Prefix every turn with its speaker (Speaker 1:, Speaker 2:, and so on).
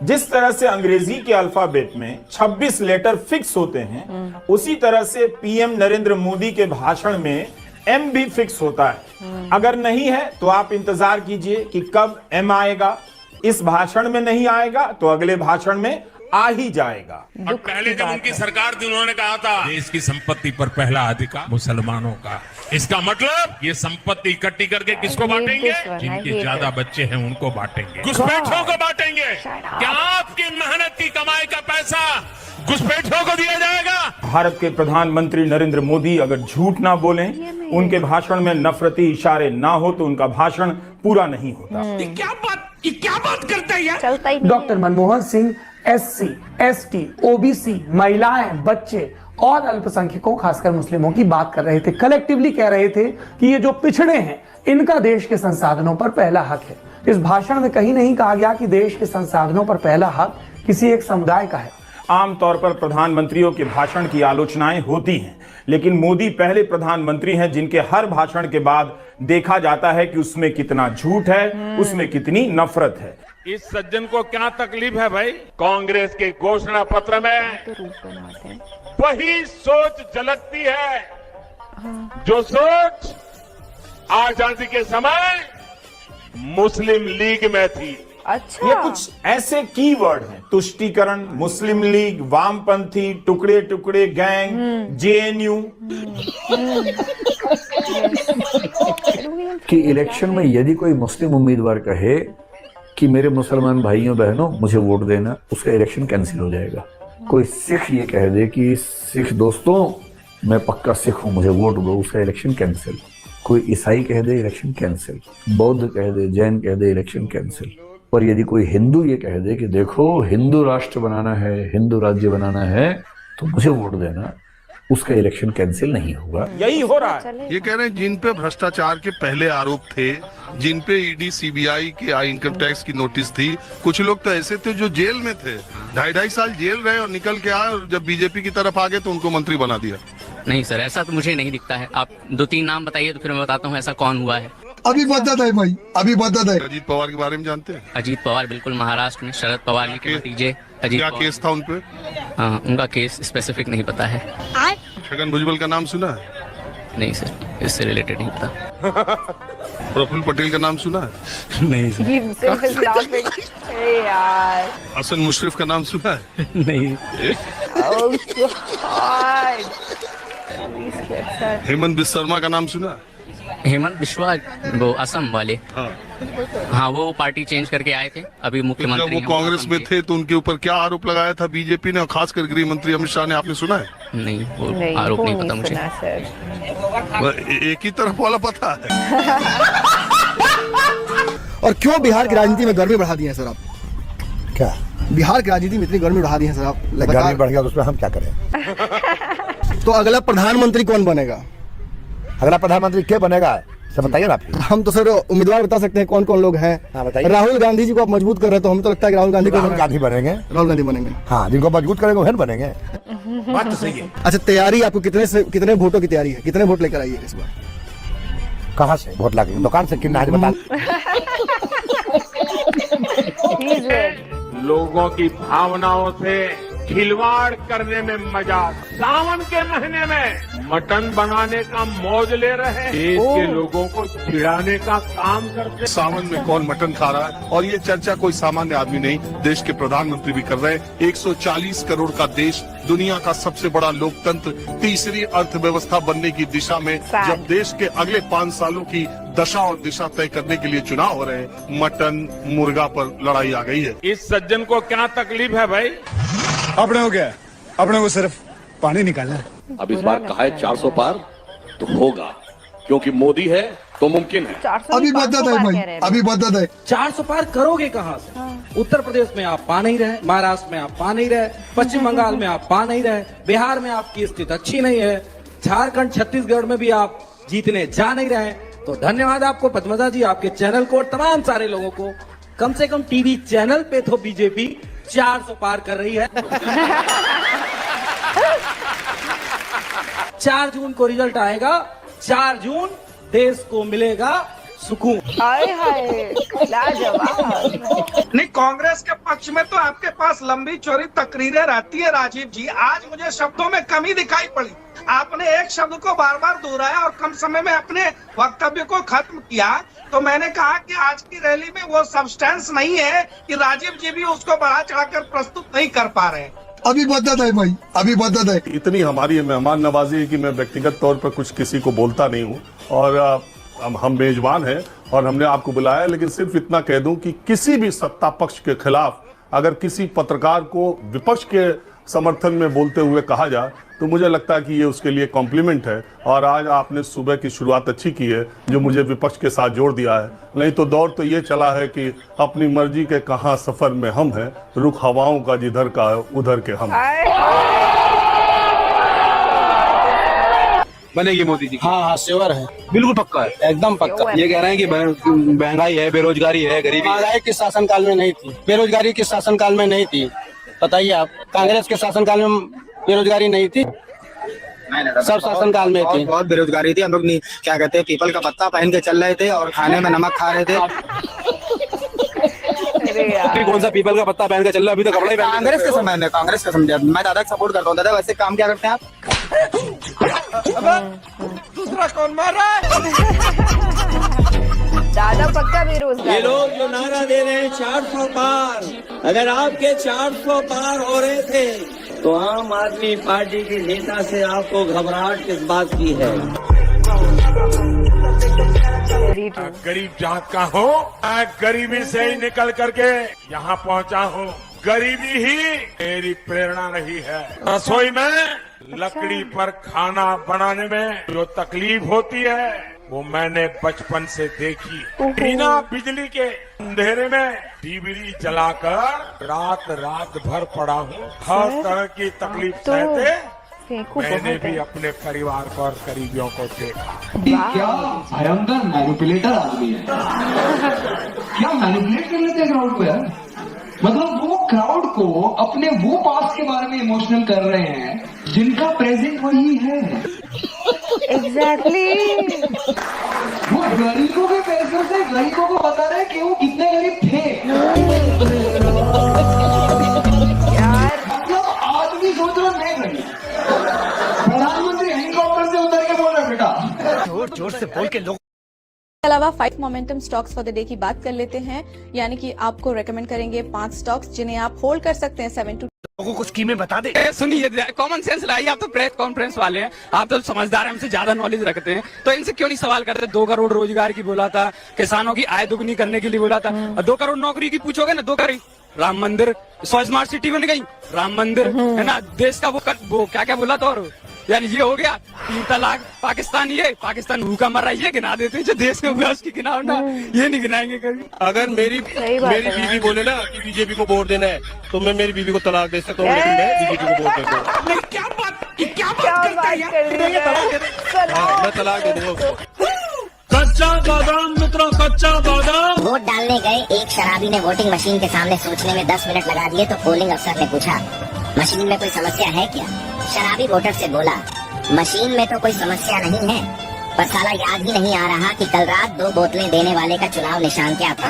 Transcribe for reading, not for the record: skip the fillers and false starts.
Speaker 1: जिस तरह से अंग्रेजी के अल्फाबेट में 26 लेटर फिक्स होते हैं, उसी तरह से पीएम नरेंद्र मोदी के भाषण में एम भी फिक्स होता है। अगर नहीं है तो आप इंतजार कीजिए कि कब एम आएगा। इस भाषण में नहीं आएगा तो अगले भाषण में आ ही जाएगा।
Speaker 2: और पहले जब उनकी सरकार थी उन्होंने कहा था देश की संपत्ति पर पहला अधिकार मुसलमानों का। इसका मतलब ये संपत्ति इकट्ठी करके किसको बांटेंगे? जिनके ज्यादा बच्चे हैं उनको बांटेंगे, घुसपैठियों को बांटेंगे। क्या आपकी मेहनत की कमाई का पैसा घुसपैठियों को दिया जाएगा? भारत के प्रधानमंत्री नरेंद्र मोदी अगर झूठ ना बोलें, उनके भाषण में नफरती इशारे ना हो तो उनका भाषण पूरा नहीं होता। ये क्या बात करता है यार?
Speaker 3: Doctor Manmohan Singh SC, ST, OBC, महिलाएं, बच्चे और अल्पसंख्यकों खासकर मुस्लिमों की बात कर रहे थे। कलेक्टिवली कह रहे थे कि ये जो पिछड़े हैं इनका देश के संसाधनों पर पहला हक है। इस भाषण में कहीं नहीं कहा गया कि देश के संसाधनों पर पहला हक किसी एक समुदाय का है।
Speaker 1: आमतौर पर प्रधानमंत्रियों के भाषण की आलोचनाएं होती हैं, लेकिन मोदी पहले प्रधानमंत्री हैं जिनके हर भाषण के बाद देखा जाता है कि उसमें कितना झूठ है, उसमें कितनी नफरत है। इस सज्जन को क्या तकलीफ है भाई? कांग्रेस के घोषणा पत्र में वही सोच झलकती है जो सोच आजादी के समय मुस्लिम लीग में थी।
Speaker 4: अच्छा,
Speaker 1: ये कुछ ऐसे कीवर्ड हैं: तुष्टीकरण, मुस्लिम लीग, वामपंथी, टुकड़े टुकड़े गैंग, JNU।
Speaker 5: कि इलेक्शन में यदि कोई मुस्लिम उम्मीदवार कहे कि मेरे मुसलमान भाइयों बहनों मुझे वोट देना, उसका इलेक्शन कैंसिल हो जाएगा। कोई सिख ये कह दे कि सिख दोस्तों मैं पक्का सिख हूं मुझे वोट दो, उसका इलेक्शन कैंसिल। कोई ईसाई कह दे इलेक्शन कैंसिल, बौद्ध कह दे, जैन कह दे इलेक्शन कैंसिल। और यदि कोई हिंदू ये कह दे कि देखो हिंदू राष्ट्र बनाना है, हिंदू राज्य बनाना है तो मुझे वोट देना, उसका इलेक्शन कैंसिल नहीं होगा।
Speaker 1: यही हो रहा है।
Speaker 6: ये कह रहे हैं जिन पे भ्रष्टाचार के पहले आरोप थे, जिन पे ED CBI के इनकम टैक्स की नोटिस थी, कुछ लोग तो ऐसे थे जो जेल में थे, 2.5 साल जेल रहे और निकल के आए और जब बीजेपी की तरफ आ गए तो उनको मंत्री बना दिया।
Speaker 7: नहीं सर, ऐसा तो मुझे नहीं दिखता है। आप 2-3 नाम बताइए तो फिर मैं बताता हूँ ऐसा कौन हुआ है।
Speaker 8: अभी बदत है भाई, अभी बदत है।
Speaker 6: अजीत पवार के बारे में जानते हैं?
Speaker 7: अजीत पवार बिल्कुल महाराष्ट्र में शरद पवार जी के भतीजे अजीत
Speaker 6: क्या
Speaker 7: पवार।
Speaker 6: केस था उनपे?
Speaker 7: हाँ, उनका केस स्पेसिफिक नहीं पता है।
Speaker 6: छगन भुजबल का नाम सुना है?
Speaker 7: नहीं सर, इससे रिलेटेड नहीं पता।
Speaker 6: प्रफुल्ल पटेल का नाम सुना है?
Speaker 7: नहीं सर।
Speaker 4: यार,
Speaker 6: हसन मुशर्रफ का नाम सुना है?
Speaker 7: नहीं।
Speaker 6: हेमंत बिस्वा शर्मा का नाम सुना है?
Speaker 7: हेमंत बिस्वा वो असम वाले।
Speaker 6: हाँ।
Speaker 7: हाँ, वो पार्टी चेंज करके आए थे, अभी
Speaker 6: जब
Speaker 7: मुख्यमंत्री
Speaker 6: वो
Speaker 7: हैं
Speaker 6: कांग्रेस में थे तो उनके ऊपर क्या आरोप लगाया था बीजेपी ने, और खासकर गृह मंत्री अमित शाह ने, आपने सुना है?
Speaker 7: नहीं, वो आरोप नहीं पता मुझे।
Speaker 4: सुना सर।
Speaker 6: एक ही तरफ वाला पता है।
Speaker 8: और क्यों बिहार की राजनीति में गर्मी बढ़ा दी है सर आप?
Speaker 9: क्या
Speaker 8: बिहार की राजनीति में इतनी गर्मी बढ़ा दी है सर आप?
Speaker 9: गर्मी बढ़ गया तो उसमें हम क्या करें?
Speaker 8: तो अगला प्रधानमंत्री कौन बनेगा?
Speaker 9: अगला प्रधानमंत्री क्या बनेगा सब बताइए ना आप।
Speaker 8: हम तो सर उम्मीदवार बता सकते हैं कौन कौन लोग हैं।
Speaker 9: हाँ बताइए।
Speaker 8: राहुल गांधी जी को आप मजबूत कर रहे हैं तो हमें तो लगता है कि राहुल गांधी
Speaker 9: बनेंगे।
Speaker 8: राहुल गांधी बनेंगे।
Speaker 9: हाँ, जिनको मजबूत करेंगे वही बनेंगे।
Speaker 1: बात तो सही है।
Speaker 8: अच्छा, तैयारी आपको कितने वोटों की तैयारी है? कितने वोट लेकर आइए इस बार?
Speaker 9: कहाँ से वोट लगे? दुकान से कितना है बता।
Speaker 1: लोगों की भावनाओं से खिलवाड़ करने में मजा। सावन के महीने में मटन बनाने का मौज ले रहे हैं, देश के लोगों को चिढ़ाने का काम करते।
Speaker 6: सावन में कौन मटन खा रहा है? और ये चर्चा कोई सामान्य आदमी नहीं, देश के प्रधानमंत्री भी कर रहे हैं। 140 करोड़ का देश, दुनिया का सबसे बड़ा लोकतंत्र, तीसरी अर्थव्यवस्था बनने की दिशा में जब देश के अगले 5 सालों की दशा और दिशा तय करने के लिए चुनाव हो रहे हैं, मटन मुर्गा पर लड़ाई आ गई है।
Speaker 1: इस सज्जन को क्या तकलीफ है भाई?
Speaker 8: अपने को क्या, अपने को सिर्फ पानी निकालना है।
Speaker 10: अब इस बार कहा है 400 पार तो होगा, क्योंकि मोदी है तो मुमकिन है।
Speaker 8: अभी बदत है भाई, अभी बदत है।
Speaker 11: 400 पार करोगे कहाँ से? उत्तर प्रदेश में आप पा नहीं रहे, महाराष्ट्र में आप पा नहीं रहे, पश्चिम बंगाल में आप पा नहीं रहे, बिहार में आपकी स्थिति अच्छी नहीं है, झारखंड छत्तीसगढ़ में भी आप जीतने जा नहीं रहे। तो धन्यवाद आपको पद्मजा जी, आपके चैनल को और तमाम सारे लोगों को। कम से कम टीवी चैनल पे तो बीजेपी 400 पार कर रही है। 4 जून को रिजल्ट आएगा। 4 जून देश को मिलेगा सुकून।
Speaker 4: हाय हाय लाजवाब।
Speaker 11: नहीं, कांग्रेस के पक्ष में तो आपके पास लंबी चौड़ी तकरीरें रहती है राजीव जी। आज मुझे शब्दों में कमी दिखाई पड़ी। आपने एक शब्द को बार बार दोहराया और कम समय में अपने वक्तव्य को खत्म किया। तो मैंने कहा कि आज की रैली में वो सब्सटेंस नहीं है कि राजीव जी भी उसको बढ़ा चढ़ाकर प्रस्तुत नहीं कर पा रहे।
Speaker 8: अभी बदत है भाई, अभी बदत है।
Speaker 6: इतनी हमारी मेहमान नवाजी है कि मैं व्यक्तिगत तौर पर कुछ किसी को बोलता नहीं हूँ और हम मेजबान हैं और हमने आपको बुलाया, लेकिन सिर्फ इतना कह दूं कि किसी भी सत्ता पक्ष के खिलाफ अगर किसी पत्रकार को विपक्ष के समर्थन में बोलते हुए कहा जाए तो मुझे लगता है कि ये उसके लिए कॉम्प्लीमेंट है। और आज आपने सुबह की शुरुआत अच्छी की है जो मुझे विपक्ष के साथ जोड़ दिया है, नहीं तो दौर तो ये चला है कि अपनी मर्जी के कहां सफर में हम हैं, रुख हवाओं का जिधर का है उधर के हम।
Speaker 11: बनेगी मोदी जी। हाँ, श्योर है, बिल्कुल पक्का है, एकदम पक्का। ये कह रहे हैं कि महंगाई है, बेरोजगारी है, गरीबी। महंगाई किस शासनकाल में नहीं थी, बेरोजगारी किस शासनकाल में नहीं थी, बताइए आप। कांग्रेस के शासनकाल में बेरोजगारी नहीं थी, सब शासनकाल में थी। बहुत बेरोजगारी थी। हम लोग क्या कहते हैं, पीपल का पत्ता पहन के चल रहे थे और खाने में नमक खा रहे थे। कौन सा पीपल का पत्ता पहन के चल रहा है? अभी तो कपड़ा ही कांग्रेस के समय में, कांग्रेस के समय मैं दादा को सपोर्ट करता हूँ। दादा वैसे काम क्या करते हैं आप? दूसरा कौन मार रहा है?
Speaker 4: दादा पक्का बेरोजगार।
Speaker 11: ये लोग जो नारा दे रहे हैं 400 पार, अगर आपके 400 पार हो रहे थे तो आम आदमी पार्टी के नेता से आपको घबराहट किस बात की है?
Speaker 2: गरीब जात का हूँ, मैं गरीबी से ही निकल करके यहाँ पहुँचा हूँ। गरीबी ही मेरी प्रेरणा रही है। रसोई में लकड़ी पर खाना बनाने में जो तकलीफ होती है वो मैंने बचपन से देखी। बिना बिजली के अंधेरे में डिबरी जलाकर रात भर पड़ा हूँ। हर तरह की तकलीफ सहते मैंने भी अपने परिवार को और करीबियों को देखा।
Speaker 3: क्या भयंकर मैनिपुलेटर आदमी है। क्या मैनिपुलेट कर लेते हैं क्राउड को यार। मतलब वो क्राउड को अपने वो पास्ट के बारे में इमोशनल कर रहे हैं जिनका प्रेजेंट वही है।
Speaker 4: एग्जैक्टली।
Speaker 3: वो गरीबों के पैसों से गरीबों को बता रहे हैं कि वो कितने गरीब थे।
Speaker 4: यार
Speaker 3: मतलब आदमी सोच रहा मैं गरीब, प्रधानमंत्री हेलीकॉप्टर से उतर के बोल रहे बेटा।
Speaker 11: जोर से बोल के लोग।
Speaker 12: इसके अलावा 5 momentum stocks for the day की बात कर लेते हैं, यानी कि आपको रेकमेंड करेंगे 5 स्टॉक्स जिन्हें आप होल्ड कर सकते हैं 7 to
Speaker 11: लोगों को स्कीमें बता दे। सुनिए, कॉमन सेंस लाइए। आप तो प्रेस कॉन्फ्रेंस वाले हैं, आप तो समझदार हैं, हमसे ज्यादा नॉलेज रखते हैं, तो इनसे क्यों नहीं सवाल करते? 2 करोड़ रोजगार की बोला था, किसानों की आय दुगनी करने के लिए बोला था। 2 करोड़ नौकरी की पूछोगे ना, 2 करोड़। राम मंदिर, स्मार्ट सिटी बन गई, राम मंदिर है ना, देश का वो क्या क्या बोला था। और यानी ये हो गया 3 तलाक। पाकिस्तान भूखा मर रहा है, ये गिना देते हैं। जो देश में हुआ उसकी गिनाओ ना, ये नहीं गिनाएंगे कभी। अगर मेरी बीवी बोले ना कि बीजेपी को वोट देना है तो मैं मेरी बीवी को तलाक दे सकता हूँ, लेकिन मैं बीजेपी को वोट देता हूँ। क्या बात करता है? मैं तलाक दे दूंगा। कच्चा बादाम मित्रों, कच्चा बादाम।
Speaker 13: वोट डालने गए एक शराबी ने वोटिंग मशीन के सामने सोचने में 10 मिनट लगा दिए तो पोलिंग अफसर ने पूछा, मशीन में कोई समस्या है क्या? शराबी वोटर से बोला, मशीन में तो कोई समस्या नहीं है, पर साला याद ही नहीं आ रहा कि कल रात 2 बोतलें देने वाले का चुनाव निशान क्या था।